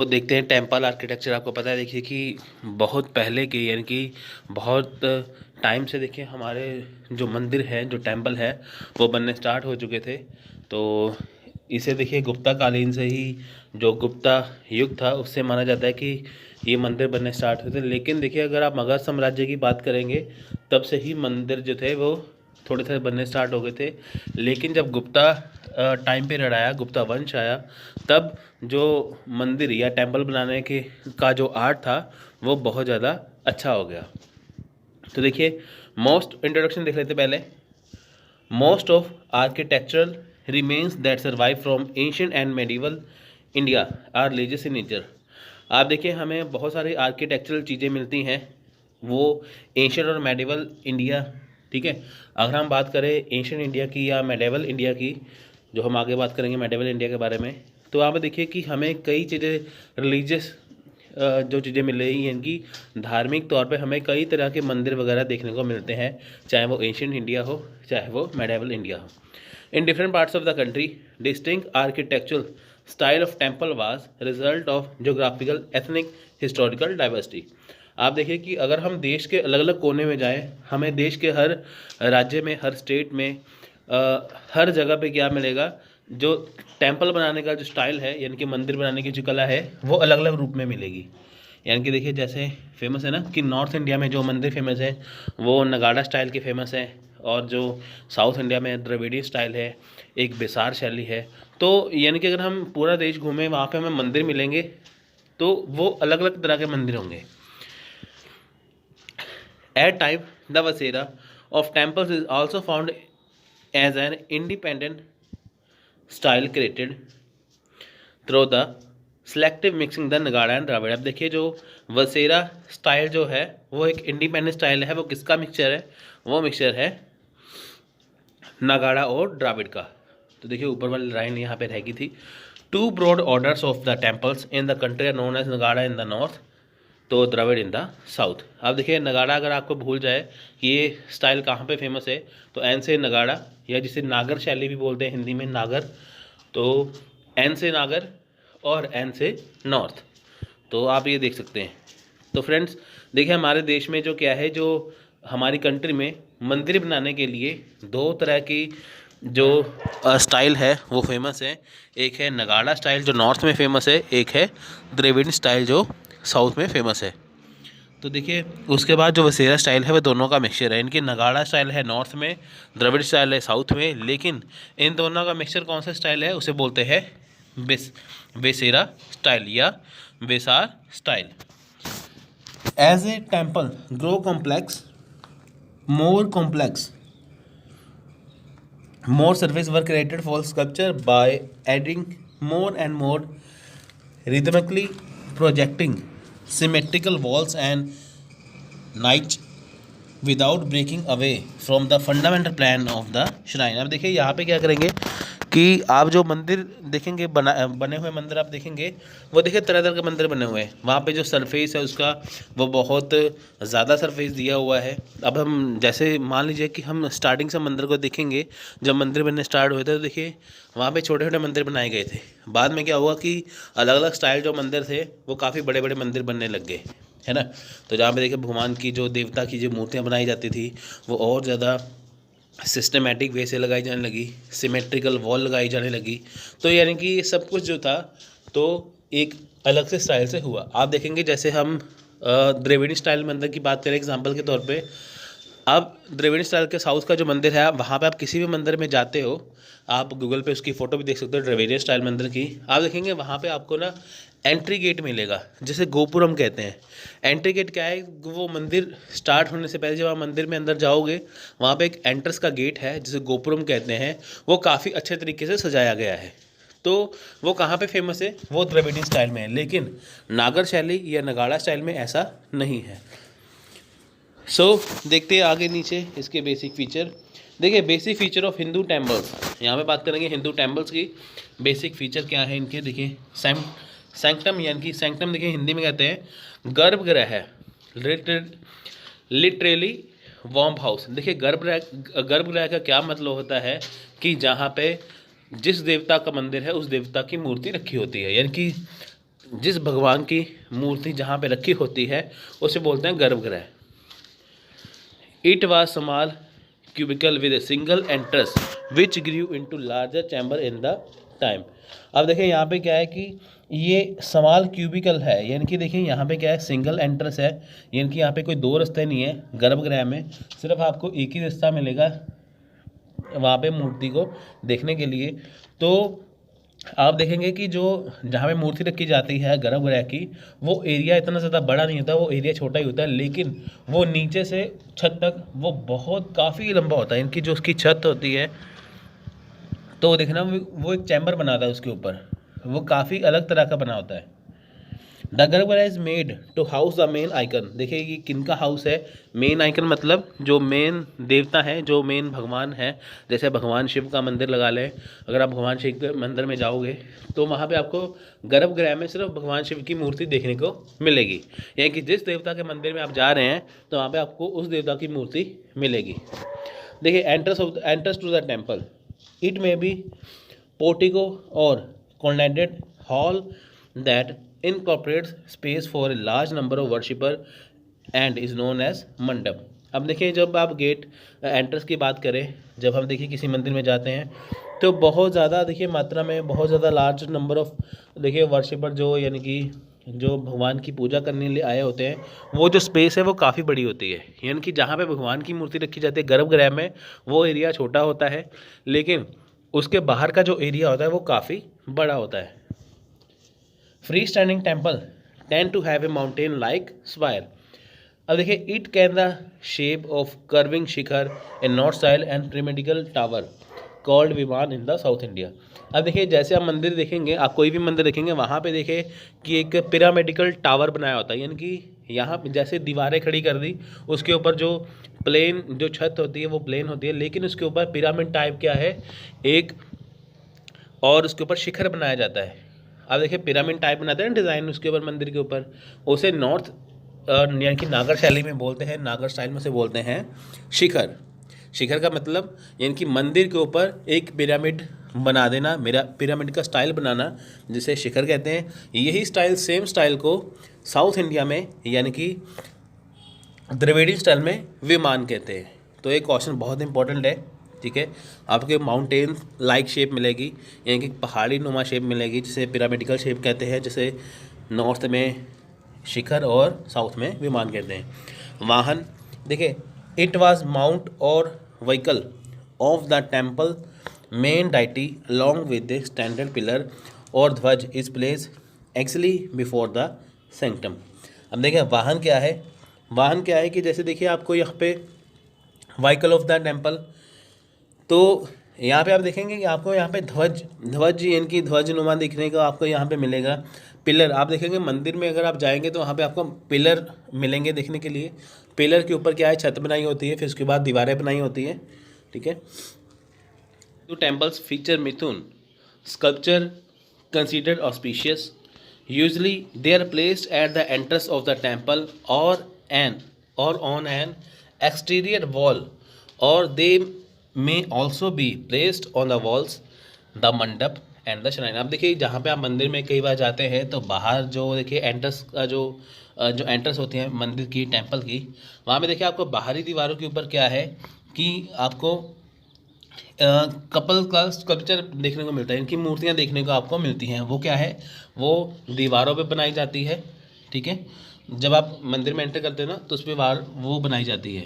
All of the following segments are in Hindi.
तो देखते हैं टेम्पल आर्किटेक्चर। आपको पता है देखिए कि बहुत पहले के यानी कि बहुत टाइम से देखिए हमारे जो मंदिर हैं जो टेम्पल है वो बनने स्टार्ट हो चुके थे। तो इसे देखिए गुप्ता कालीन से ही जो गुप्ता युग था उससे माना जाता है कि ये मंदिर बनने स्टार्ट हुए थे। लेकिन देखिए अगर आप मगध साम्राज्य की बात करेंगे तब से ही मंदिर जो थे वो थोड़े थोड़े बनने स्टार्ट हो गए थे। लेकिन जब गुप्ता टाइम पीरियड आया, गुप्ता वंश आया, तब जो मंदिर या टेम्पल बनाने के का जो आर्ट था वो बहुत ज़्यादा अच्छा हो गया। तो देखिए मोस्ट इंट्रोडक्शन देख लेते पहले। Most of architectural remains that survive from ancient and medieval India are religious in nature. आप देखिए हमें बहुत सारी आर्किटेक्चरल चीज़ें मिलती हैं वो एंशियंट और मेडिवल इंडिया, ठीक है। अगर हम बात करें एंशियंट इंडिया की या मेडिवल इंडिया की, जो हम आगे बात करेंगे मेडिवल इंडिया के बारे में, तो आप देखिए कि हमें कई चीज़ें रिलीजियस जो चीज़ें मिल रही हैं इनकी धार्मिक तौर पे हमें कई तरह के मंदिर वगैरह देखने को मिलते हैं, चाहे वो एंशियंट इंडिया हो चाहे वो मेडिवल इंडिया हो। In different parts of the country distinct architectural style of temple was result of geographical ethnic historical diversity. आप देखिए कि अगर हम देश के अलग अलग कोने में जाएं, हमें देश के हर राज्य में, हर स्टेट में, हर जगह पे क्या मिलेगा, जो टेम्पल बनाने का जो स्टाइल है यानी कि मंदिर बनाने की जो कला है वो अलग अलग रूप में मिलेगी। यानी कि देखिए जैसे फेमस है ना कि नॉर्थ इंडिया में जो मंदिर फेमस है वो नगाड़ा स्टाइल के फेमस है, और जो साउथ इंडिया में द्रविड़ी स्टाइल है, एक बेसार शैली है। तो यानी कि अगर हम पूरा देश घूमें वहाँ पे हमें मंदिर मिलेंगे तो वो अलग अलग तरह के मंदिर होंगे। At time the Vesara of temples is also found as an independent style created through the selective mixing the Nagara and Dravida. अब देखिए जो वसेरा स्टाइल जो है वो एक इंडिपेंडेंट स्टाइल है। वो किसका मिक्सचर है? वो मिक्सचर है नगाड़ा और द्राविड़ का। तो देखिए ऊपर वाली लाइन यहाँ पे रहेगी थी, two broad orders of the temples in the country are known as Nagara in the north तो द्रविड़ इन द साउथ। अब देखिए नगाड़ा अगर आपको भूल जाए कि ये स्टाइल कहाँ पे फेमस है तो एन से नगाड़ा, या जिसे नागर शैली भी बोलते हैं हिंदी में नागर, तो एन से नागर और एन से नॉर्थ। तो आप ये देख सकते हैं। तो फ्रेंड्स देखिए हमारे देश में जो क्या है, जो हमारी कंट्री में मंदिर बनाने के लिए दो तरह की जो स्टाइल है वो फेमस है। एक है नगाड़ा स्टाइल जो नॉर्थ में फेमस है, एक है द्रविड़ स्टाइल जो साउथ में फेमस है। तो देखिए उसके बाद जो वसेरा स्टाइल है वह दोनों का मिक्सचर है। इनकी नगाड़ा स्टाइल है नॉर्थ में, द्रविड़ स्टाइल है साउथ में, लेकिन इन दोनों का मिक्सचर कौन सा स्टाइल है उसे बोलते हैं वेसेरा स्टाइल या Vesara style. As a temple grow complex more complex more surface were created for sculpture by adding more and more rhythmically projecting symmetrical walls and niche without breaking away from the fundamental plan of the shrine। अब देखिए यहाँ पे क्या करेंगे कि आप जो मंदिर देखेंगे बने हुए मंदिर आप देखेंगे, वो देखिए तरह तरह के मंदिर बने हुए हैं। वहाँ पे जो सरफेस है उसका वो बहुत ज़्यादा सरफेस दिया हुआ है। अब हम जैसे मान लीजिए कि हम स्टार्टिंग से मंदिर को देखेंगे, जब मंदिर बनने स्टार्ट हुए थे तो देखिए वहाँ पे छोटे छोटे मंदिर बनाए गए थे। बाद में क्या हुआ कि अलग अलग स्टाइल जो मंदिर थे वो काफ़ी बड़े बड़े मंदिर बनने लग गए, है ना। तो जहाँ पे देखिए भगवान की जो देवता की जो मूर्तियाँ बनाई जाती थी वो और ज़्यादा सिस्टमेटिक वे से लगाई जाने लगी, सिमेट्रिकल वॉल लगाई जाने लगी। तो यानी कि ये सब कुछ जो था तो एक अलग से स्टाइल से हुआ। आप देखेंगे जैसे हम द्रविड़ स्टाइल मंदिर की बात करें एग्जांपल के तौर पे, आप द्रविड़ स्टाइल के साउथ का जो मंदिर है वहाँ पे आप किसी भी मंदिर में जाते हो, आप गूगल पे उसकी फ़ोटो भी देख सकते हो द्रविड़ स्टाइल मंदिर की। आप देखेंगे वहाँ पे आपको ना एंट्री गेट मिलेगा जिसे गोपुरम कहते हैं। एंट्री गेट क्या है? वो मंदिर स्टार्ट होने से पहले जब आप मंदिर में अंदर जाओगे वहाँ पे एक एंट्रेंस का गेट है जिसे गोपुरम कहते हैं। वो काफ़ी अच्छे तरीके से सजाया गया है। तो वो कहाँ पे फेमस है? वो द्रविड़ स्टाइल में है, लेकिन नागर शैली या नगाड़ा स्टाइल में ऐसा नहीं है। देखते हैं आगे नीचे इसके बेसिक फीचर। देखिए basic feature of Hindu temples, यहाँ पे बात करेंगे हिंदू टेम्पल्स की। बेसिक फीचर क्या है इनके? देखिए सैंक्टम, यानी कि सैंक्टम देखिए हिंदी में कहते हैं गर्भगृह है, लिटरेली वॉर्म हाउस। देखिए गर्भगृह का क्या मतलब होता है कि जहाँ पे जिस देवता का मंदिर है उस देवता की मूर्ति रखी होती है, यानी कि जिस भगवान की मूर्ति जहाँ पे रखी होती है उसे बोलते हैं गर्भगृह। It was small cubicle with a single entrance which grew into larger chamber in the time. अब देखिए यहाँ पे क्या है कि ये स्मॉल क्यूबिकल है, यानी कि देखिए यहाँ पे क्या है, सिंगल एंट्रेंस है, यानी कि यहाँ पे कोई दो रास्ते नहीं है गर्भगृह में, सिर्फ आपको एक ही रास्ता मिलेगा वहाँ पे मूर्ति को देखने के लिए। तो आप देखेंगे कि जो जहाँ पे मूर्ति रखी जाती है गर्भगृह की, वो एरिया इतना ज़्यादा बड़ा नहीं होता, वो एरिया छोटा ही होता है, लेकिन वो नीचे से छत तक वो बहुत काफ़ी लंबा होता है। इनकी जो उसकी छत होती है, तो देखना वो एक चैम्बर बना था उसके ऊपर, वो काफ़ी अलग तरह का बना होता है। The garbhagriha is made to house the main icon. देखिए ये किनका हाउस है, मेन आइकन मतलब जो मेन देवता है, जो मेन भगवान है। जैसे भगवान शिव का मंदिर लगा लें, अगर आप भगवान शिव के मंदिर में जाओगे तो वहाँ पे आपको गर्भगृह में सिर्फ भगवान शिव की मूर्ति देखने को मिलेगी, यानी कि जिस देवता के मंदिर में आप जा रहे हैं तो वहाँ पर आपको उस देवता की मूर्ति मिलेगी। देखिए entrance to the temple, it may be portico or colonnaded hall that incorporates space for a large number of worshipper and is known as मंडप। अब देखिए जब आप गेट एंट्रेंस की बात करें, जब हम देखिए किसी मंदिर में जाते हैं तो बहुत ज़्यादा देखिए मात्रा में बहुत ज़्यादा लार्ज नंबर ऑफ देखिए वर्शिपर जो यानी कि जो भगवान की पूजा करने लिए आए होते हैं, वो जो स्पेस है वो काफ़ी बड़ी होती है, यानी कि जहाँ पे भगवान की मूर्ति रखी जाती है गर्भगृह में वो एरिया छोटा होता है, लेकिन उसके बाहर का जो एरिया होता है वो काफ़ी बड़ा होता है। Free standing temple tend to have a mountain like spire. अब देखिए it can the shape of curving shikhara a north style and pyramidical tower called vimana in the south India. अब देखिए जैसे आप मंदिर देखेंगे, आप कोई भी मंदिर देखेंगे वहाँ पे देखिए कि एक पिरामिडिकल टावर बनाया होता है, यानी कि यहाँ पे जैसे दीवारें खड़ी कर दी, उसके ऊपर जो प्लेन जो छत होती है वो प्लेन होती है, लेकिन उसके ऊपर पिरामिड टाइप क्या है एक, और उसके ऊपर शिखर बनाया जाता है। अब देखिए पिरामिड टाइप बनाते हैं डिज़ाइन उसके ऊपर मंदिर के ऊपर, उसे नॉर्थ यानी कि नागर शैली में बोलते हैं, नागर स्टाइल में से बोलते हैं शिखर। शिखर का मतलब यानी कि मंदिर के ऊपर एक पिरामिड बना देना, मेरा पिरामिड का स्टाइल बनाना, जिसे शिखर कहते हैं। यही स्टाइल सेम स्टाइल को साउथ इंडिया में यानी कि द्रविड़ स्टाइल में विमान कहते हैं। तो ये क्वेश्चन बहुत इंपॉर्टेंट है, ठीक है। आपके माउंटेन लाइक शेप मिलेगी, यानी कि पहाड़ी नुमा शेप मिलेगी, जिसे पिरामिडिकल शेप कहते हैं, जिसे नॉर्थ में शिखर और साउथ में विमान कहते हैं। वाहन देखिए इट वाज माउंट और vehicle of the temple main deity along with the standard pillar और ध्वज is place actually before the sanctum. अब देखिए वाहन क्या है, वाहन क्या है कि जैसे देखिए आपको यहाँ पे व्हीकल ऑफ द टेम्पल, तो यहाँ पे आप देखेंगे कि आपको यहाँ पे ध्वज यानी कि ध्वज नुमा दिखने को आपको यहाँ पे मिलेगा। पिलर आप देखेंगे मंदिर में अगर आप जाएंगे तो वहाँ पे आपको पिलर मिलेंगे देखने के लिए। पिलर के ऊपर क्या है छत बनाई होती है, फिर उसके बाद दीवारें बनाई होती है, ठीक है। तो temples feature mithuna sculpture considered auspicious, usually they are placed at the entrance of the temple or on an exterior wall or they may also be placed on the walls, the mandapa and the shrine. अब देखिए जहाँ पे आप मंदिर में कई बार जाते हैं तो बाहर जो देखिए एंट्रेंस का जो एंट्रेंस होती है मंदिर की टेम्पल की, वहाँ पे देखिए आपको बाहरी दीवारों के ऊपर क्या है कि आपको कपल का स्कल्पचर देखने को मिलता है, इनकी मूर्तियाँ देखने को आपको मिलती हैं। वो क्या है, वो दीवारों पे बनाई जाती है, ठीक है। जब आप मंदिर में एंटर करते हैं ना तो उस पर वो बनाई जाती है।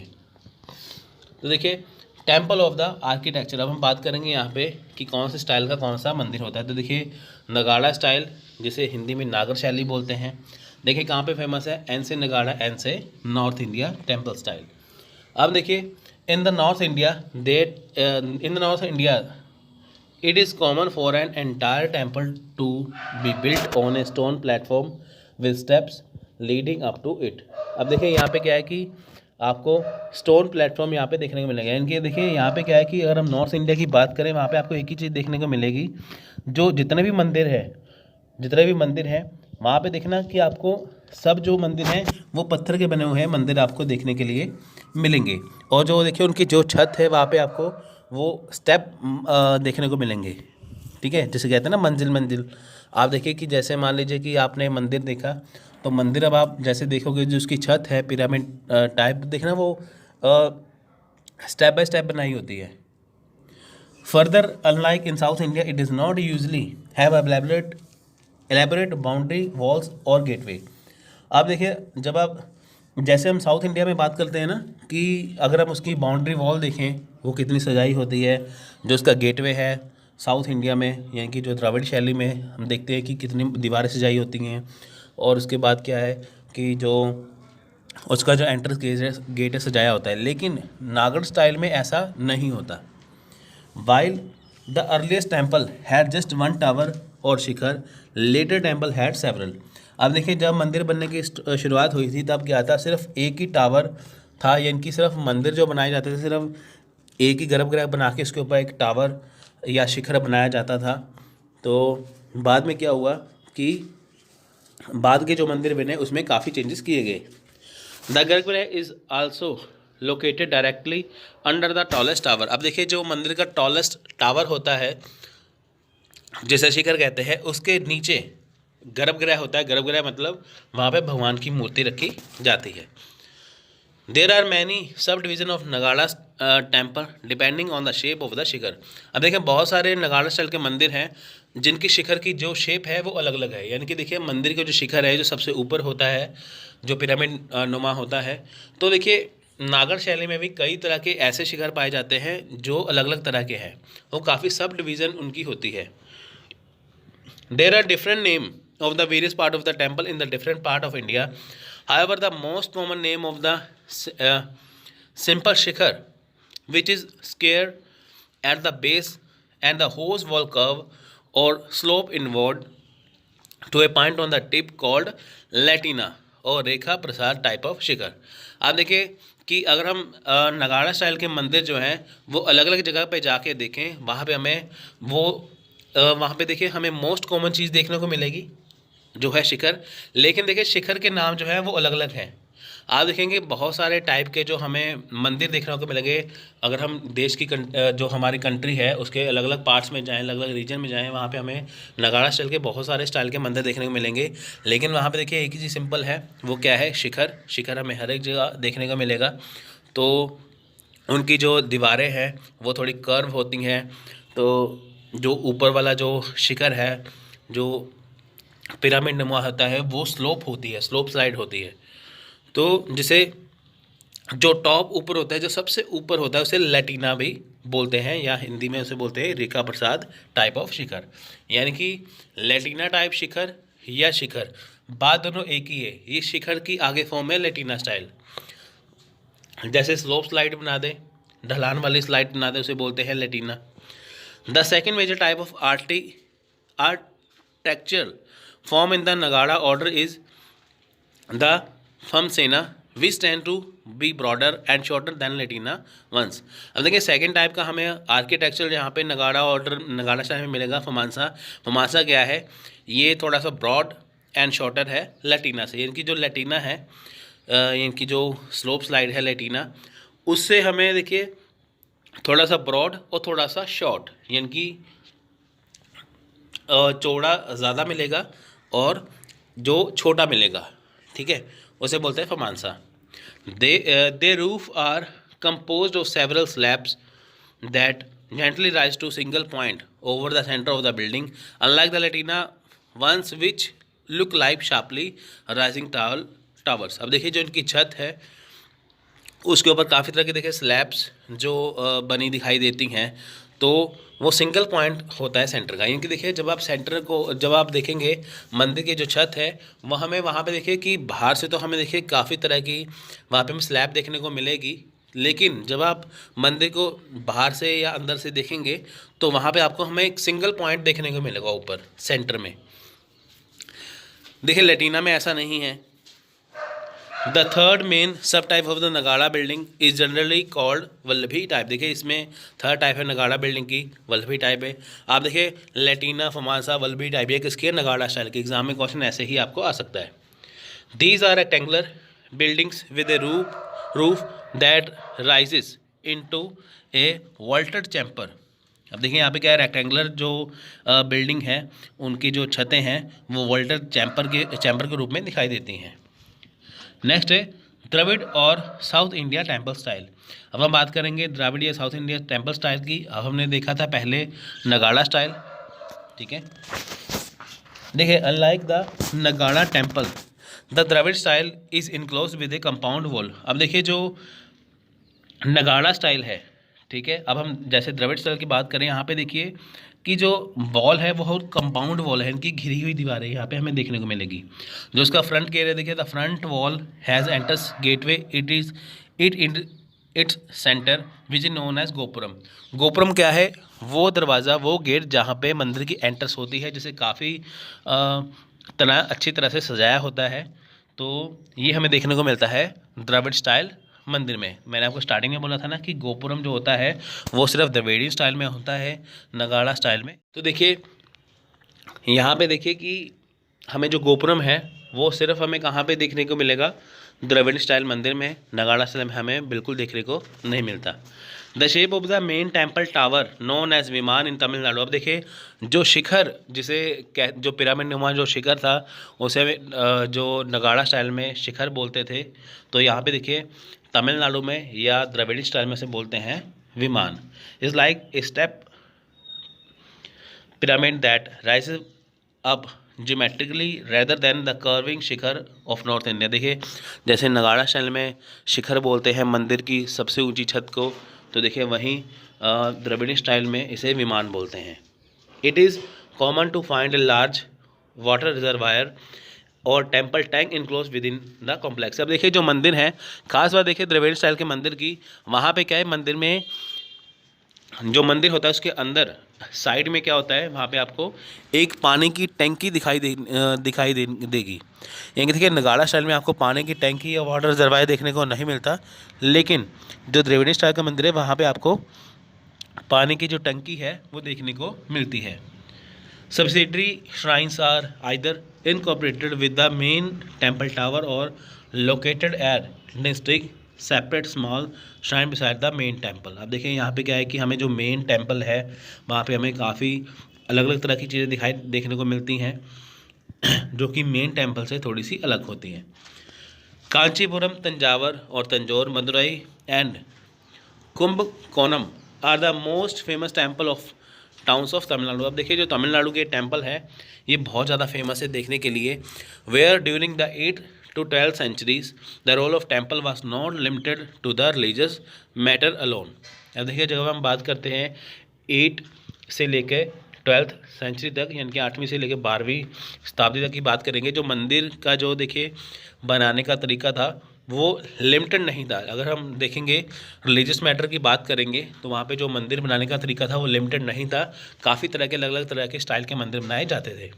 तो देखिए टेम्पल ऑफ द आर्किटेक्चर, अब हम बात करेंगे यहाँ पे कि कौन से स्टाइल का कौन सा मंदिर होता है। तो देखिए नगाड़ा स्टाइल, जिसे हिंदी में नागर शैली बोलते हैं। देखिए कहाँ पे फेमस है, एन से नगाड़ा, एन से नॉर्थ इंडिया टेम्पल स्टाइल। अब देखिए in the north India it is common for an entire temple to be built on a stone platform with steps leading up to it. अब देखिए यहाँ पे क्या है कि आपको स्टोन प्लेटफॉर्म यहाँ पे देखने को मिलेगा, यानी कि देखिए यहाँ पे क्या है कि अगर हम नॉर्थ इंडिया की बात करें वहाँ पे आपको एक ही चीज़ देखने को मिलेगी, जो जितने भी मंदिर हैं वहाँ पे देखना कि आपको सब जो मंदिर हैं वो पत्थर के बने हुए हैं मंदिर आपको देखने के लिए मिलेंगे। और जो देखिए उनकी जो छत है वहाँ पे आपको वो स्टेप देखने को मिलेंगे, ठीक है, जिसे कहते हैं ना मंजिल मंजिल। आप देखिए कि जैसे मान लीजिए कि आपने मंदिर देखा, तो मंदिर अब आप जैसे देखोगे जो उसकी छत है पिरामिड टाइप, देखना वो स्टेप बाय स्टेप बनाई होती है। Further unlike in south India it is not usually have elaborate boundary walls और गेटवे। आप देखिए जब आप, जैसे हम साउथ इंडिया में बात करते हैं ना, कि अगर हम उसकी बाउंड्री वॉल देखें वो कितनी सजाई होती है, जो उसका गेटवे है साउथ इंडिया में यानी कि जो द्रविड़ शैली में हम देखते हैं कि कितनी दीवारें सजाई होती हैं। और उसके बाद क्या है कि जो उसका जो एंट्रेंस गेट है सजाया होता है, लेकिन नागड़ स्टाइल में ऐसा नहीं होता। While the earliest temple had just one tower और शिखर, लेटर टेम्पल हैड सेवरल। अब देखिए जब मंदिर बनने की शुरुआत हुई थी तब क्या था, सिर्फ एक ही टावर था, यानी कि सिर्फ मंदिर जो बनाए जाते थे सिर्फ एक ही गर्भगृह बना के उसके ऊपर एक टावर या शिखर बनाया जाता था। तो बाद में क्या हुआ कि बाद के जो मंदिर बने उसमें काफ़ी चेंजेस किए गए। The garbhagriha is also located directly under the tallest tower. अब देखिए जो मंदिर का टॉलेस्ट टावर होता है जिसे शिखर कहते हैं, उसके नीचे गर्भगृह होता है। गर्भगृह मतलब वहाँ पे भगवान की मूर्ति रखी जाती है। There are many sub division of Nagara temple depending on the shape of the shikhara. अब देखें बहुत सारे नगाड़ा स्टाइल के मंदिर हैं जिनकी शिखर की जो शेप है वो अलग अलग है। यानी कि देखिए मंदिर का जो शिखर है जो सबसे ऊपर होता है, जो पिरामिड नुमा होता है, तो देखिए नागड़ शैली में भी कई तरह के ऐसे शिखर पाए जाते हैं जो अलग अलग तरह के हैं, वो काफ़ी सब डिवीज़न उनकी होती है। There are different name of the various part of the temple in the different part of India. However, the most common name of the simple shikhar, which is square at the base and the hose wall curve or slope inward to a point on the tip called latina और रेखा प्रसाद टाइप ऑफ शिखर। आप देखिए कि अगर हम नगाड़ा स्टाइल के मंदिर जो हैं वो अलग अलग जगह पे जाके देखें, वहाँ पे हमें वो वहाँ पे देखिए हमें मोस्ट कॉमन चीज़ देखने को मिलेगी जो है शिखर। लेकिन देखिए शिखर के नाम जो है वो अलग अलग हैं। आप देखेंगे बहुत सारे टाइप के जो हमें मंदिर देखने को मिलेंगे। अगर हम देश की जो हमारी कंट्री है उसके अलग अलग पार्ट्स में जाएं, अलग अलग रीजन में जाएं, वहाँ पे हमें नगाड़ा स्टाइल के बहुत सारे स्टाइल के मंदिर देखने को मिलेंगे। लेकिन वहाँ पे देखिए एक ही चीज़ सिंपल है, वो क्या है, शिखर। शिखर हमें हर एक जगह देखने को मिलेगा। तो उनकी जो दीवारें हैं वो थोड़ी कर्व होती हैं। तो जो ऊपर वाला जो शिखर है, जो पिरामिड नुमा होता है, वो स्लोप होती है, स्लोप स्लाइड होती है। तो जिसे जो टॉप ऊपर होता है, जो सबसे ऊपर होता है, उसे लैटिना भी बोलते हैं, या हिंदी में उसे बोलते हैं रेखा प्रसाद टाइप ऑफ शिखर। यानी कि लैटिना टाइप शिखर या शिखर, बात दोनों एक ही है। ये शिखर की आगे फॉर्म है लैटिना स्टाइल। जैसे स्लोप स्लाइड बना दे, ढलान वाली स्लाइड बना दे, उसे बोलते हैं Latina. The second major type of architecture form in the Nagada order is the Famsena, which tend to be broader and shorter than Latina ones. अब देखिए सेकेंड टाइप का हमें आर्किटेक्चर यहाँ पे नगाड़ा ऑर्डर, नगाड़ा स्टाइल में मिलेगा फमांसा। फमांसा क्या है, ये थोड़ा सा ब्रॉड एंड शॉर्टर है लैटिना से। इनकी जो लैटिना है, इनकी जो स्लोप स्लाइड है लैटिना, उससे हमें देखिए थोड़ा सा ब्रॉड और थोड़ा सा शॉर्ट, यानी कि चौड़ा ज़्यादा मिलेगा और जो छोटा मिलेगा, ठीक है, उसे बोलते हैं Phamsana. They roof are composed of several slabs that gently rise to single point over the centre of the building, unlike the Latina ones which look like sharply rising towers. अब देखिए जो इनकी छत है उसके ऊपर काफ़ी तरह के देखिए स्लैब्स जो बनी दिखाई देती हैं, तो वो सिंगल पॉइंट होता है सेंटर का। यानी कि देखिए जब आप सेंटर को, जब आप देखेंगे मंदिर की जो छत है वह हमें वहाँ पे देखिए कि बाहर से तो हमें देखिए काफ़ी तरह की वहाँ पे हमें स्लैब देखने को मिलेगी, लेकिन जब आप मंदिर को बाहर से या अंदर से देखेंगे तो वहाँ पे आपको हमें एक सिंगल पॉइंट देखने को मिलेगा ऊपर सेंटर में। देखिए लैटिना में ऐसा नहीं है। द थर्ड मेन सब टाइप ऑफ द नगाड़ा building is generally called Vallabhi type. देखिए इसमें थर्ड टाइप है नगाड़ा बिल्डिंग की, वल्लभी टाइप है। आप देखिए लैटिना, फमांसा, वल्लभी टाइप, ये किसकी है, नगाड़ा स्टाइल के। एग्जाम में क्वेश्चन ऐसे ही आपको आ सकता है। These are rectangular buildings with a roof that rises into a vaulted chamber. अब देखिए यहाँ पे क्या है, रेक्टेंगुलर जो बिल्डिंग है उनकी जो छतें हैं वो वॉल्टर चैम्बर के रूप में दिखाई देती हैं। नेक्स्ट है द्रविड़ और साउथ इंडिया टेम्पल स्टाइल। अब हम बात करेंगे द्राविड़ या साउथ इंडिया टेम्पल स्टाइल की। अब हमने देखा था पहले नगाड़ा स्टाइल, ठीक है। देखिए unlike the Nagara temple the Dravida style is enclose with a compound wall. अब देखिए जो नगाड़ा स्टाइल है, ठीक है, अब हम जैसे द्रविड़ स्टाइल की बात करें, यहाँ पे देखिए कि जो वॉल है वो कंपाउंड वॉल है, इनकी घिरी हुई दीवारें यहाँ पे हमें देखने को मिलेगी। जो इसका फ्रंट के एरिया देखिए, the front wall has entrance gateway, it in its centre which is known as gopuram. Gopuram क्या है, वो दरवाज़ा, वो गेट जहाँ पे मंदिर की एंट्रेंस होती है, जिसे काफ़ी तरह अच्छी तरह से सजाया होता है। तो ये हमें देखने को मिलता है द्रविड़ स्टाइल मंदिर में। मैंने आपको स्टार्टिंग में बोला था ना कि गोपुरम जो होता है वो सिर्फ द्रविड़ी स्टाइल में होता है, नगाड़ा स्टाइल में। तो देखिए यहाँ पे देखिए कि हमें जो गोपुरम है वो सिर्फ हमें कहाँ पे देखने को मिलेगा, द्रविड़ स्टाइल मंदिर में। नगाड़ा स्टाइल में हमें बिल्कुल देखने को नहीं मिलता। The shape of the main temple tower known as vimana in Tamil Nadu. अब देखिए जो शिखर, जिसे जो पिरामिड नुमा जो शिखर था उसे जो नगाड़ा स्टाइल में शिखर बोलते थे, तो यहाँ पे देखिए तमिलनाडु में या द्रविड़ स्टाइल में से बोलते हैं विमान। Is like a step pyramid that rises up geometrically rather than the curving Shikhar of north India. देखिए जैसे नगाड़ा स्टाइल में शिखर बोलते हैं मंदिर की सबसे ऊंची छत को, तो देखिए वहीं द्रविड़ स्टाइल में इसे विमान बोलते हैं। It is common to find a large water reservoir और temple tank enclose within the complex. अब देखिए जो मंदिर है, खास बात देखिए द्रविड़ स्टाइल के मंदिर की, वहाँ पे क्या है, मंदिर में जो मंदिर होता है उसके अंदर साइड में क्या होता है, वहाँ पे आपको एक पानी की टैंकी दिखाई देगी। यानी देखिए नगाड़ा स्टाइल में आपको पानी की टैंकी या वाटर रिजर्वायर देखने को नहीं मिलता, लेकिन जो द्रविड़ स्टाइल का मंदिर है वहाँ पे आपको पानी की जो टंकी है वो देखने को मिलती है। Subsidiary shrines are either incorporated with the main temple tower और located at district separate small shrine beside the main temple. अब देखिए यहाँ पे क्या है कि हमें जो मेन टेम्पल है वहाँ पे हमें काफ़ी अलग अलग तरह की चीज़ें देखने को मिलती हैं जो कि मेन टेम्पल से थोड़ी सी अलग होती हैं। कांचीपुरम, तंजावर और Tanjore, Madurai and Kumbakonam are the most famous temple of towns of Tamil Nadu. अब देखिए जो तमिलनाडु के टेम्पल है ये बहुत ज़्यादा फेमस है देखने के लिए। Where during the 8th to 12th centuries the role of temple was not limited to the religious matter alone। अब देखिए जब हम बात करते हैं 8 से लेकर 12th सेंचुरी तक, यानी कि 8वीं से लेकर 12वीं शताब्दी तक की बात करेंगे, जो मंदिर का जो देखिए बनाने का तरीका था वो लिमिटेड नहीं था। अगर हम देखेंगे रिलीजियस मैटर की बात करेंगे तो वहाँ पे जो मंदिर बनाने का तरीका था वो लिमिटेड नहीं था, काफ़ी तरह के अलग अलग तरह के स्टाइल के मंदिर बनाए जाते थे।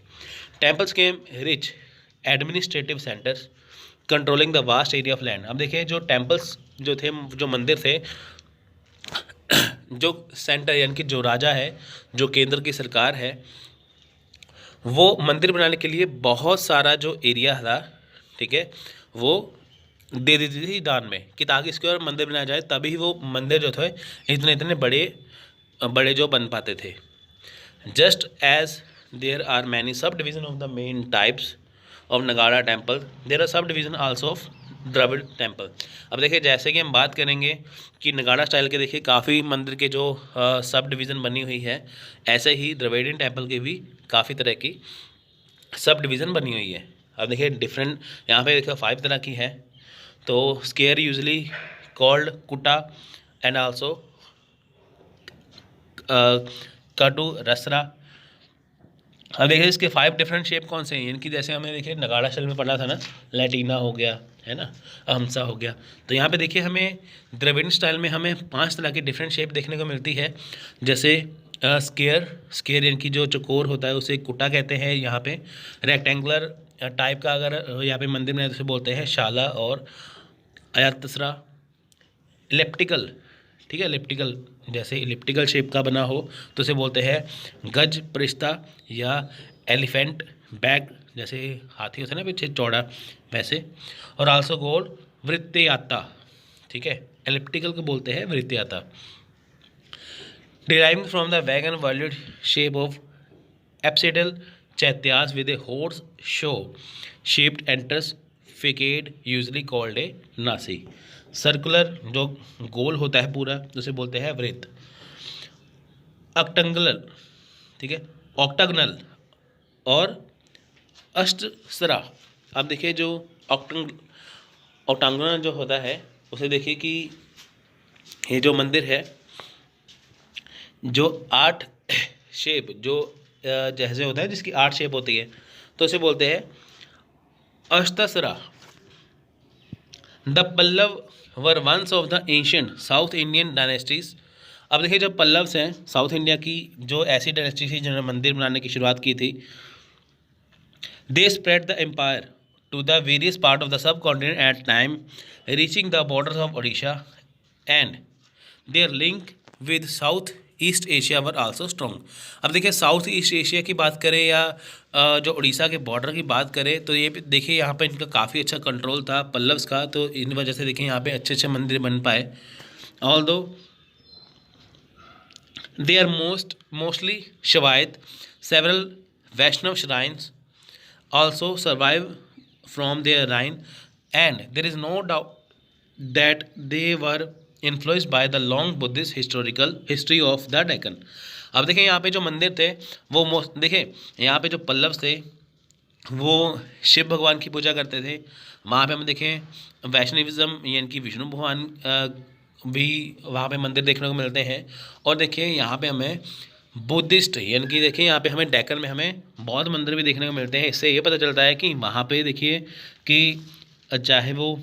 Temples came rich administrative centres controlling the vast area of land. अब देखिए जो टेम्पल्स जो थे, जो मंदिर थे, जो सेंटर यानी कि जो राजा है, जो केंद्र की सरकार है, वो मंदिर बनाने के लिए बहुत सारा जो एरिया था, ठीक है, वो दे देती थी दान में कि ताकि इसके और मंदिर बनाया जाए, तभी वो मंदिर जो थे इतने इतने बड़े बड़े जो बन पाते थे। Just as there are many sub division of the main types of Nagara temple, there are sub division also of Dravida temple. अब देखिए जैसे कि हम बात करेंगे कि नगाड़ा स्टाइल के देखिए काफ़ी मंदिर के जो सब डिवीज़न बनी हुई है, ऐसे ही द्रविडियन टेम्पल के भी काफ़ी तरह की सब डिवीज़न बनी हुई है। अब देखिए डिफरेंट यहाँ पे देखिए 5 तरह की है। तो स्केयर यूजली कॉल्ड कुटा एंड आल्सो कटू रसरा। अब देखिए इसके 5 डिफरेंट शेप कौन से हैं, इनकी जैसे हमें देखिए नगाड़ा स्टाइल में पढ़ा था ना, लैटिना हो गया है ना, अहमसा हो गया, तो यहाँ पे देखिए हमें द्रविड़ स्टाइल में हमें 5 तरह की डिफरेंट शेप देखने को मिलती है। जैसे स्केयर यानी कि जो चकोर होता है उसे कुटा कहते हैं। यहाँ पे रेक्टेंगुलर टाइप का अगर यहाँ पे मंदिर में उसे बोलते हैं शाला, और अयातसरा इलेप्टिकल, ठीक है, इलिप्टिकल जैसे इलिप्टिकल शेप का बना हो तो उसे बोलते हैं गज परिस्ता या एलिफेंट बैग, जैसे हाथी होता है ना पीछे चौड़ा वैसे, और आल्सो गोल वृत्तयाता, ठीक है, एलिप्टिकल को बोलते हैं वृत्तयाता। deriving from the wagon valued shape of apsidal chaityas with a horse show shaped entrance facade usually called a nasi. Circular जो गोल होता है पूरा उसे बोलते हैं वृत्त. ऑक्टेंगुलर, ठीक है, ऑक्टागनल और अष्टसरा. अब देखिए जो ऑक्टागनल जो होता है उसे देखिए कि ये जो मंदिर है, जो 8 शेप जो जैसे होता है जिसकी 8 शेप होती है तो उसे बोलते हैं अष्टसरा. The Pallava were ones of the ancient south Indian dynasties. अब देखिए जो पल्लव्स हैं साउथ इंडिया की जो ऐसी डायनेस्टी थी जिन्होंने मंदिर बनाने की शुरुआत की थी. They spread the empire to the various part of the subcontinent at time reaching the borders of Odisha and their link with South East Asia were also strong. अब देखिए साउथ ईस्ट एशिया की बात करें या जो उड़ीसा के बॉर्डर की बात करें तो ये देखिए यहाँ पे इनका काफ़ी अच्छा कंट्रोल था पल्लव्स का, तो इन वजह से देखिए यहाँ पे अच्छे अच्छे मंदिर बन पाए. Although they are mostly Shaivite. Several Vaishnav shrines also survive from their reign, and there is no doubt that they were influenced by the long Buddhist historical history of the Deccan. अब देखें यहाँ पे जो मंदिर थे वो देखें यहाँ पे जो पल्लव थे वो शिव भगवान की पूजा करते थे. वहाँ पे हम देखें वैष्णविज्म यानी कि विष्णु भगवान भी वहाँ पे मंदिर देखने को मिलते हैं. और देखिए यहाँ पे हमें बुद्धिस्ट यानी कि देखिए यहाँ पे हमें डेक्कन में हमें बौद्ध मंदिर भी देखने को मिलते हैं. इससे ये पता चलता है कि वहाँ पे देखिए कि चाहे वो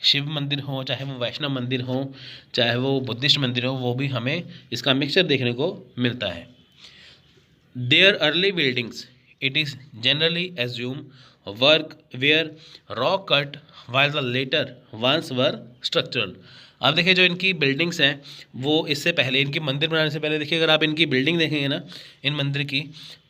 शिव मंदिर हो, चाहे वो वैष्णव मंदिर हो, चाहे वो बुद्धिस्ट मंदिर हो, वो भी हमें इसका मिक्सचर देखने को मिलता है. Their early buildings it is generally assume work were rock cut while the later ones were structural. अब देखिए जो इनकी बिल्डिंग्स हैं वो इससे पहले इनकी मंदिर बनाने से पहले देखिए अगर आप इनकी बिल्डिंग देखेंगे ना इन मंदिर की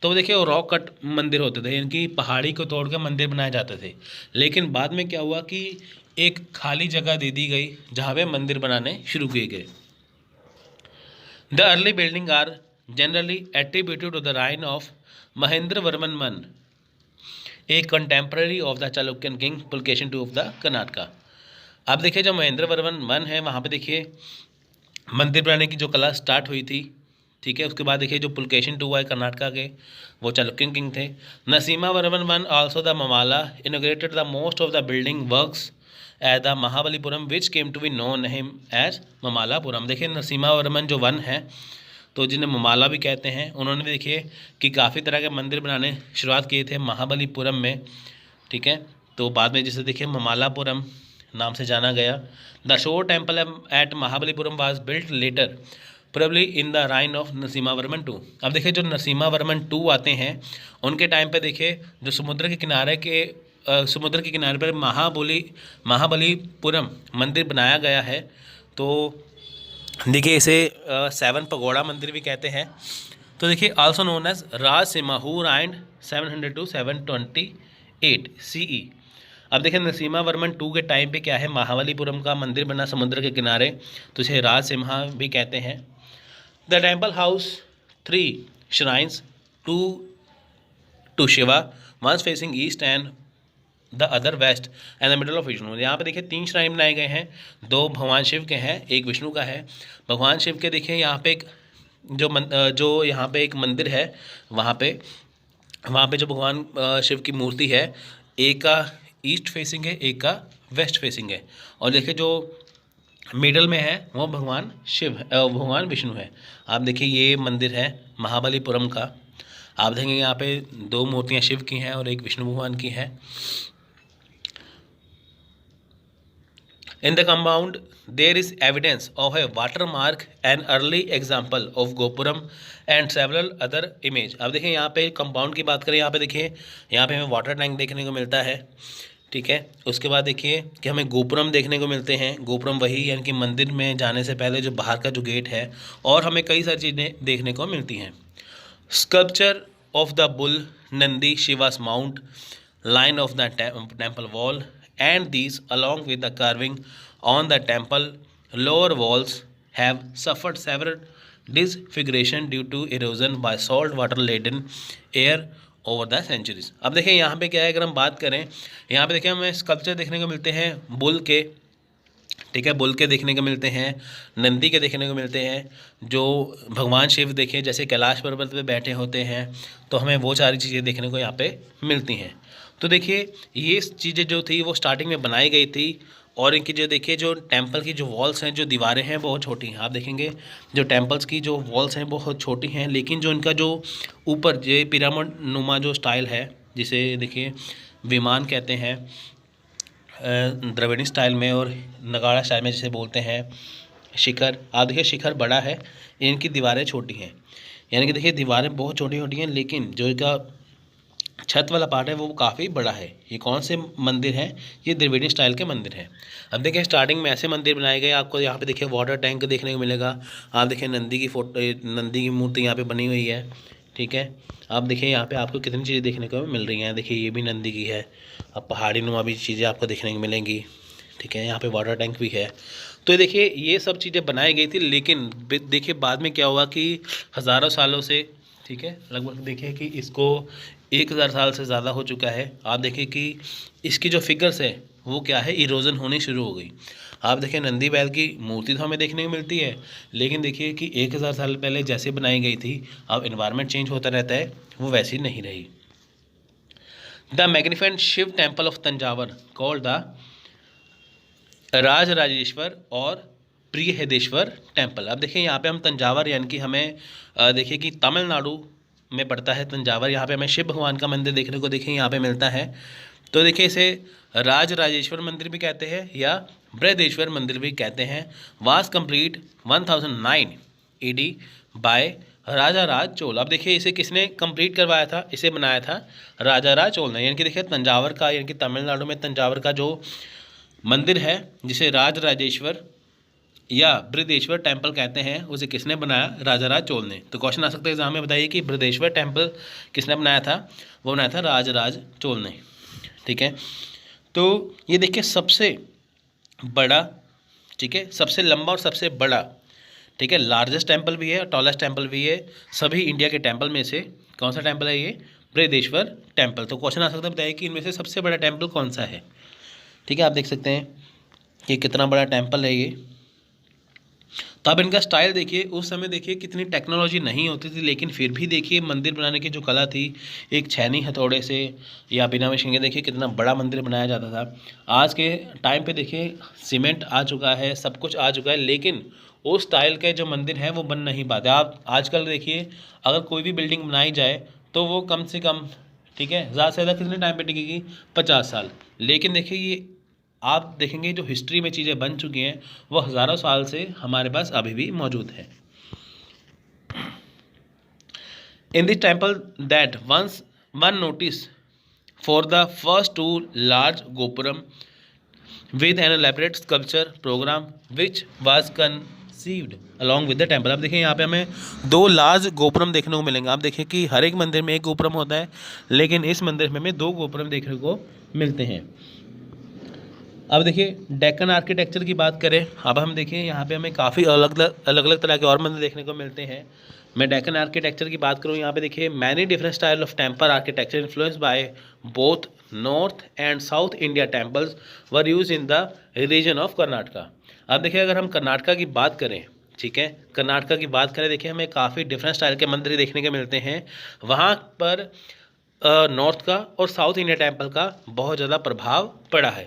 तो देखिए वो रॉक कट मंदिर होते थे. इनकी पहाड़ी को तोड़ कर मंदिर बनाए जाते थे. लेकिन बाद में क्या हुआ कि एक खाली जगह दे दी गई जहाँ पे मंदिर बनाने शुरू किए गए. The early building are generally attributed to the reign of Mahendra Varman मन, a contemporary of the Chalukyan king Pulakeshin II of the Karnataka. अब देखिए जो महेंद्र वर्मन वन है वहाँ पे देखिए मंदिर बनाने की जो कला स्टार्ट हुई थी, ठीक है. उसके बाद देखिए जो पुलकेशिन II आए कर्नाटका के वो चालुक्यन किंग थे. Narasimha Varman one also the Mamalla inaugurated the most of the building works at the Mahabalipuram which came to be known him as Mamallapuram. देखिए नरसिम्हा वर्मन जो वन है तो जिन्हें ममाला भी कहते हैं, उन्होंने भी देखिए कि काफ़ी तरह के मंदिर बनाने शुरुआत किए थे महाबलीपुरम में, ठीक है. तो बाद में जिसे देखिए ममालापुरम नाम से जाना गया. The shore temple at Mahabalipuram was built later probably in the reign of Narasimha Varman II. अब देखिए जो नरसिम्हा वर्मन II आते हैं उनके टाइम पे देखिए जो समुद्र के किनारे पर महाबलीपुरम मंदिर बनाया गया है. तो देखिए इसे 7 पगोड़ा मंदिर भी कहते हैं. तो देखिए also known as Rajasimha who reigned 700 to 728 CE. अब देखिए नरसिम्हा वर्मन II के टाइम पे क्या है महाबलीपुरम का मंदिर बना समुद्र के किनारे, तो इसे राज सिम्हा भी कहते हैं. The temple house 3 shrines to Shiva ones facing east and the other west and the middle of Vishnu. यहाँ पे देखिए 3 श्राइन बनाए गए हैं, 2 भगवान शिव के हैं, एक विष्णु का है. भगवान शिव के देखिए यहाँ पे एक जो यहाँ पे एक मंदिर है वहाँ पे जो भगवान शिव की मूर्ति है एक का ईस्ट फेसिंग है, एक का वेस्ट फेसिंग है. और देखिए जो मिडल में है वो भगवान विष्णु है. आप देखिए ये मंदिर है महाबलीपुरम का. आप देखेंगे यहाँ पे 2 मूर्तियाँ शिव की हैं और एक विष्णु भगवान की है. In the compound there is evidence of a water mark an early example of gopuram and several other image. अब देखिए यहाँ पे कंपाउंड की बात करें, यहाँ पे देखिए यहाँ पे हमें वाटर टैंक देखने को मिलता है, ठीक है. उसके बाद देखिए कि हमें गोपुरम देखने को मिलते हैं. गोपुरम वही यानी कि मंदिर में जाने से पहले जो बाहर का जो गेट है, और हमें कई सारी चीज़ें देखने को मिलती हैं. Sculpture of the bull Nandi Shivas mount line of the temple wall, and these along with the carving on the temple lower walls have suffered disfiguration due to erosion by salt water laden air over the centuries. अब देखिए यहाँ पे क्या है, अगर हम बात करें यहाँ पे देखिए हमें स्कल्पचर देखने को मिलते हैं बुल के, ठीक है, बुल के देखने को मिलते हैं, नंदी के देखने को मिलते हैं, जो भगवान शिव देखें जैसे कैलाश पर्वत पे बैठे होते हैं, तो हमें वो सारी चीज़ें देखने को यहाँ पे मिलती हैं। तो देखिए ये चीज़ें जो थी वो स्टार्टिंग में बनाई गई थी, और इनकी जो देखिए जो टेम्पल की जो वॉल्स हैं, जो दीवारें हैं, बहुत छोटी हैं। आप देखेंगे जो टेम्पल्स की जो वॉल्स हैं बहुत छोटी हैं, लेकिन जो इनका जो ऊपर जो पिरामिड नुमा जो स्टाइल है, जिसे देखिए विमान कहते हैं द्रविड़ी स्टाइल में, और नगाड़ा स्टाइल में जिसे बोलते हैं शिखर। आप देखिए शिखर बड़ा है, इनकी दीवारें छोटी हैं, यानी कि देखिए दीवारें बहुत छोटी छोटी हैं, लेकिन जो इनका छत वाला पार्ट है वो काफ़ी बड़ा है। ये कौन से मंदिर हैं? ये द्रविड़ी स्टाइल के मंदिर हैं। अब देखिए स्टार्टिंग में ऐसे मंदिर बनाए गए, आपको यहाँ पे देखिए वाटर टैंक देखने को मिलेगा। आप देखिए नंदी की फोटो, नंदी की मूर्ति यहाँ पे बनी हुई है, ठीक है। आप देखिए यहाँ पे आपको कितनी चीज़ें देखने को मिल रही हैं। देखिए ये भी नंदी की है। अब पहाड़ी नुमा भी चीज़ें आपको देखने को मिलेंगी, ठीक है। यहाँ पे वाटर टैंक भी है। तो देखिए ये सब चीज़ें बनाई गई थी, लेकिन देखिए बाद में क्या हुआ कि हज़ारों सालों से, ठीक है, लगभग देखिए कि इसको 1000 साल से ज़्यादा हो चुका है। आप देखिए कि इसकी जो फिगर्स है वो क्या है, इरोजन होनी शुरू हो गई। आप देखिए नंदी बैल की मूर्ति तो हमें देखने को मिलती है, लेकिन देखिए कि 1000 साल पहले जैसे बनाई गई थी, अब इन्वायरमेंट चेंज होता रहता है, वो वैसी नहीं रही। The magnificent Shiva temple of Thanjavur called the Rajarajeshwara or Brihadeshwara temple. अब देखिए यहाँ पे हम तंजावर, यानी कि हमें देखिए कि तमिलनाडु में पड़ता है तंजावर। यहाँ पे हमें शिव भगवान का मंदिर देखने को देखिए यहाँ पे मिलता है। तो देखिए इसे राजराजेश्वर मंदिर भी कहते हैं या बृहदेश्वर मंदिर भी कहते हैं। वाज कंप्लीट 1009 AD बाय राजा राज चोल। अब देखिए इसे किसने कंप्लीट करवाया था? इसे बनाया था राजा राज चोल ने। यानी कि देखिए तंजावर का, यानी कि तमिलनाडु में तंजावर का जो मंदिर है जिसे राजराजेश्वर या बृहदेश्वर टेम्पल कहते हैं, उसे किसने बनाया? राजा राज चोल ने। तो क्वेश्चन आ सकता है एग्जाम में, बताइए कि बृहदेश्वर टेम्पल किसने बनाया था? वो बनाया था राजा राज चोल ने, ठीक है। तो ये देखिए सबसे बड़ा, ठीक है, सबसे लंबा और सबसे बड़ा, ठीक है, लार्जेस्ट टेम्पल भी है और टॉलेस्ट टेम्पल भी है। सभी इंडिया के टेम्पल में से कौन सा टेम्पल है? ये बृहदेश्वर टेम्पल। तो क्वेश्चन आ सकता है, बताइए कि इनमें से सबसे बड़ा टेम्पल कौन सा है, ठीक है। आप देख सकते हैं कि कितना बड़ा टेम्पल है ये। तो अब इनका स्टाइल देखिए, उस समय देखिए कितनी टेक्नोलॉजी नहीं होती थी, लेकिन फिर भी देखिए मंदिर बनाने की जो कला थी, एक छैनी हथौड़े से या बिना मशीन के देखिए कितना बड़ा मंदिर बनाया जाता था। आज के टाइम पे देखिए सीमेंट आ चुका है, सब कुछ आ चुका है, लेकिन उस स्टाइल के जो मंदिर हैं वो बन नहीं पाते। आप आजकल देखिए अगर कोई भी बिल्डिंग बनाई जाए तो वो कम से कम, ठीक है, ज़्यादा से ज़्यादा कितने टाइम पे टिकेगी? 50 साल। लेकिन देखिए ये आप देखेंगे जो हिस्ट्री में चीज़ें बन चुकी हैं वो हज़ारों साल से हमारे पास अभी भी मौजूद है। In this temple that once one notice for the first 2 large gopuram with an elaborate sculpture programme which was conceived along with the temple. अब देखिए यहाँ पे हमें 2 लार्ज गोपुरम देखने को मिलेंगे। आप देखिए कि हर एक मंदिर में एक गोपुरम होता है, लेकिन इस मंदिर में हमें 2 गोपुरम देखने को मिलते हैं। अब देखिए डेक्कन आर्किटेक्चर की बात करें, अब हम देखिए यहाँ पे हमें काफ़ी अलग अलग तरह के और मंदिर देखने को मिलते हैं। मैं डेक्कन आर्किटेक्चर की बात करूँ, यहाँ पे देखिए many different style of temple architecture influence by both north and south India temples were use in the region of Karnataka. अब देखिए अगर हम कर्नाटका की बात करें, ठीक है, कर्नाटका की बात करें, देखिए हमें काफ़ी डिफरेंट स्टाइल के मंदिर देखने को मिलते हैं। वहाँ पर नॉर्थ का और साउथ इंडिया टेम्पल का बहुत ज़्यादा प्रभाव पड़ा है।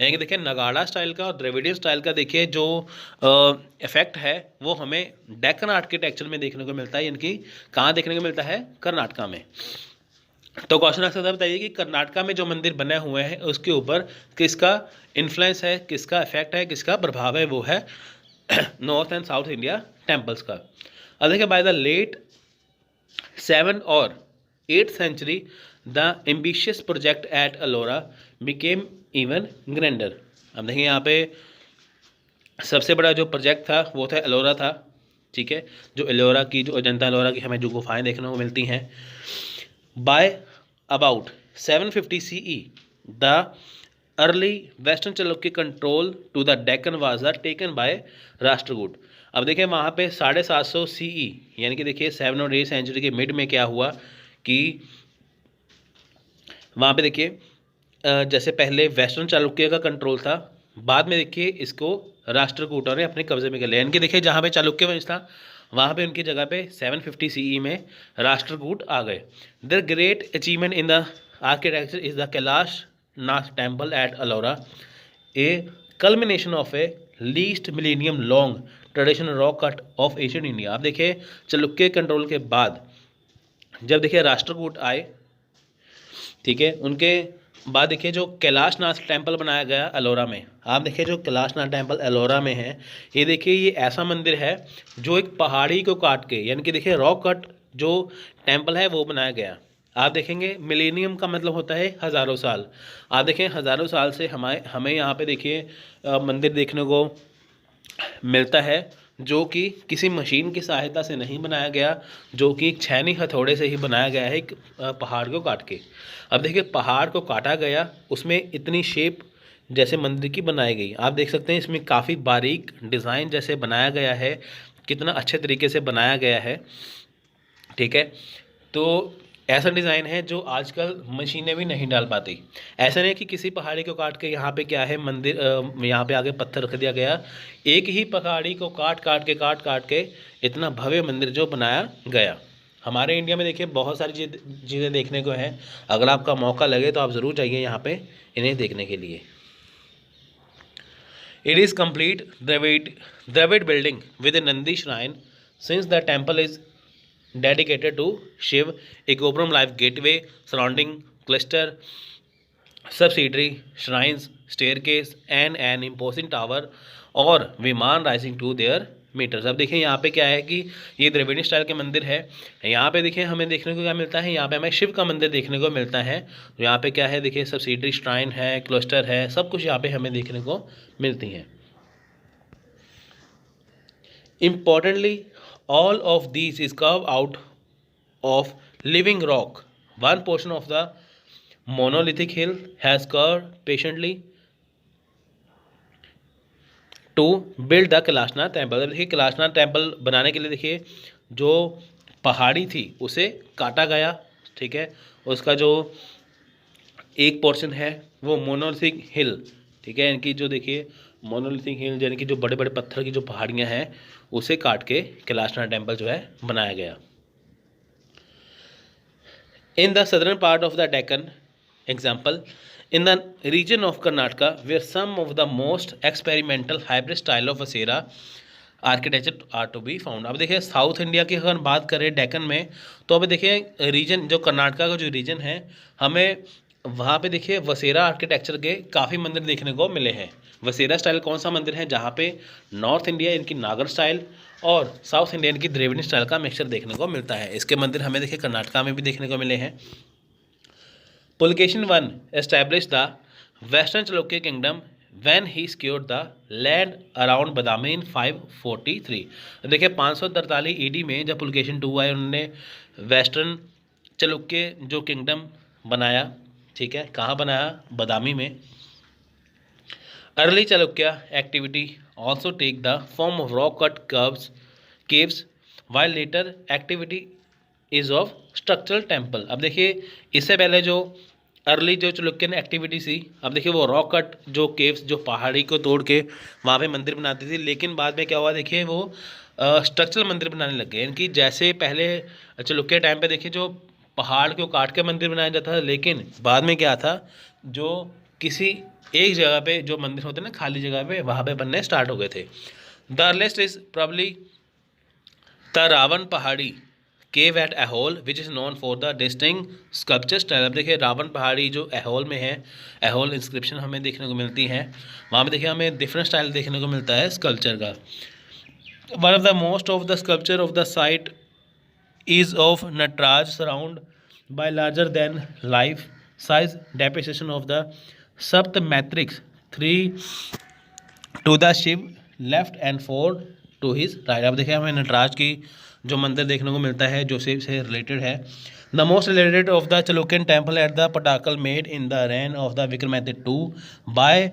यानी कि देखिए नगाड़ा स्टाइल का और द्रविडियन स्टाइल का देखिए जो इफेक्ट है वो हमें डेक्कन आर्किटेक्चर में देखने को मिलता है, यानी कि कहाँ देखने को मिलता है? कर्नाटका में। तो क्वेश्चन आ सकता है, बताइए कि कर्नाटका में जो मंदिर बने हुए हैं उसके ऊपर किसका इन्फ्लुएंस है, किसका इफेक्ट है, किसका प्रभाव है? वो है north and south India temples का। अब देखिए बाय द लेट 7th और 8th century the ambitious project at Ellora became even grander। अब देखिए यहाँ पे सबसे बड़ा जो प्रोजेक्ट था वो था एलोरा था, ठीक है, जो एलोरा की, जो अजंता एलोरा की हमें जो गुफाएं देखने को मिलती हैं। By about 750 CE the early Western Chalukya control to the Deccan was taken by Rashtrakuta. अब देखिए वहाँ पे 750 CE यानी कि देखिए 7 और 8 सेंचुरी के मिड में क्या हुआ कि वहाँ पे देखिए जैसे पहले वेस्टर्न चालुक्य का कंट्रोल था, बाद में देखिए इसको राष्ट्रकूटों ने अपने कब्जे में कर लिया। यानी कि देखिए जहाँ पे चालुक्य वंश था वहाँ पे उनकी जगह पे 750 CE में राष्ट्रकूट आ गए। The great achievement in the architecture is the Kailash Nath temple at Ellora, A culmination of A least millennium long traditional rock cut off Asian India. आप देखिए चालुक्य कंट्रोल के बाद जब देखिए राष्ट्रकूट आए, ठीक है, उनके बाद देखिए जो कैलाशनाथ टेम्पल बनाया गया अलोरा में, आप देखिए जो कैलाशनाथ टेम्पल अलोरा में है, ये देखिए ये ऐसा मंदिर है जो एक पहाड़ी को काट के, यानी कि देखिए रॉक कट जो टेम्पल है वो बनाया गया। आप देखेंगे मिलेनियम का मतलब होता है हज़ारों साल। आप देखें हज़ारों साल से हमें यहाँ पे देखिए मंदिर देखने को मिलता है जो कि किसी मशीन की सहायता से नहीं बनाया गया, जो कि एक छेनी हथौड़े से ही बनाया गया है, एक पहाड़ को काट के। अब देखिए पहाड़ को काटा गया, उसमें इतनी शेप जैसे मंदिर की बनाई गई। आप देख सकते हैं इसमें काफ़ी बारीक डिज़ाइन जैसे बनाया गया है, कितना अच्छे तरीके से बनाया गया है, ठीक है। तो ऐसा डिज़ाइन है जो आजकल मशीनें भी नहीं डाल पाती। ऐसा नहीं कि किसी पहाड़ी को काट के यहाँ पे क्या है मंदिर यहाँ पे आगे पत्थर रख दिया गया, एक ही पहाड़ी को काट काट के इतना भव्य मंदिर जो बनाया गया। हमारे इंडिया में देखिए बहुत सारी चीज़ें देखने को हैं, अगर आपका मौका लगे तो आप ज़रूर जाइए यहाँ पे इन्हें देखने के लिए। It is complete Dravida building with a Nandi shrine since the temple is dedicated to Shiv, a Gopuram Life gateway surrounding cluster, subsidiary shrines, staircase and an imposing tower और विमान राइजिंग टू देयर मीटर्स। अब देखिए यहाँ पे क्या है कि ये द्रविड़ स्टाइल के मंदिर है। यहाँ पे देखिए हमें देखने को क्या मिलता है, यहाँ पे हमें शिव का मंदिर देखने को मिलता है। तो यहाँ पे क्या है देखिए सब्सिडरी श्राइन है, क्लस्टर है, सब कुछ यहाँ पे हमें देखने को मिलती हैं। Importantly, all of these is carved out of living rock. One portion of the monolithic hill has carved patiently to build the Kailashnath temple. देखिए कैलाशनाथ टेम्पल बनाने के लिए देखिए जो पहाड़ी थी उसे काटा गया, ठीक है। उसका जो एक पोर्शन है वो मोनोलिथिक हिल, ठीक है, इनकी जो देखिए मोनोलिथिक हिल यानी कि जो बड़े बड़े पत्थर की जो पहाड़ियाँ हैं उसे काट के कैलाशनाथ टेम्पल जो है बनाया गया। In the southern part of the Deccan example in the region of Karnataka where some of the most experimental hybrid style of Vesara architecture are to be found. अब देखिए साउथ इंडिया की अगर बात करें डेक्कन में, तो अभी देखिए रीजन जो कर्नाटका का जो रीजन है, हमें वहाँ पे देखिए वसेरा आर्किटेक्चर के काफ़ी मंदिर देखने को मिले हैं। वसेरा स्टाइल कौन सा मंदिर है, जहाँ पे नॉर्थ इंडिया इनकी नागर स्टाइल और साउथ इंडियन की द्रविड़ स्टाइल का मिक्सचर देखने को मिलता है। इसके मंदिर हमें देखिए कर्नाटका में भी देखने को मिले हैं। Pulakeshin one establish the western Chalukya kingdom when he secured the land around Badami in 543। देखिए 543 ED में जब पुलकेशिन II आए, उन्होंने वेस्टर्न चालुक्य जो किंगडम बनाया, ठीक है, कहाँ बनाया, बादामी में। Early Chalukya activity also take the form of rock cut caves while later activity is of structural temple. अब देखिए इससे पहले जो अर्ली जो चालुक्यन एक्टिविटी थी, अब देखिए वो रॉक कट जो केव्स जो पहाड़ी को तोड़ के वहाँ पे मंदिर बनाती थी, लेकिन बाद में क्या हुआ देखिए वो स्ट्रक्चरल मंदिर बनाने लग गए। इनकी जैसे पहले चालुक्य टाइम पे देखिए जो पहाड़ को काट के मंदिर बनाया जाता था, लेकिन बाद में क्या था जो किसी एक जगह पे जो मंदिर होते हैं ना खाली जगह पे, वहाँ पे बनने स्टार्ट हो गए थे। The earliest is probably the Ravana Phadi cave at Aihole which is known for the distinct sculpture style. अब देखिए रावण पहाड़ी जो एहोल में है, एहोल इंस्क्रिप्शन हमें देखने को मिलती है, वहाँ पे देखिए हमें डिफरेंट स्टाइल देखने को मिलता है स्कल्पचर का। One of the most of the sculpture of the site is of Nataraja surround by larger than life size depreciation of the Sapta Matrikas 3 to the Shiv left and 4 to his right. अब देखिए हमें नटराज की जो मंदिर देखने को मिलता है जो से रिलेटेड है। The most related of the Chalukyan temple at the Pattadakal made in the reign of the Vikramaditya two bye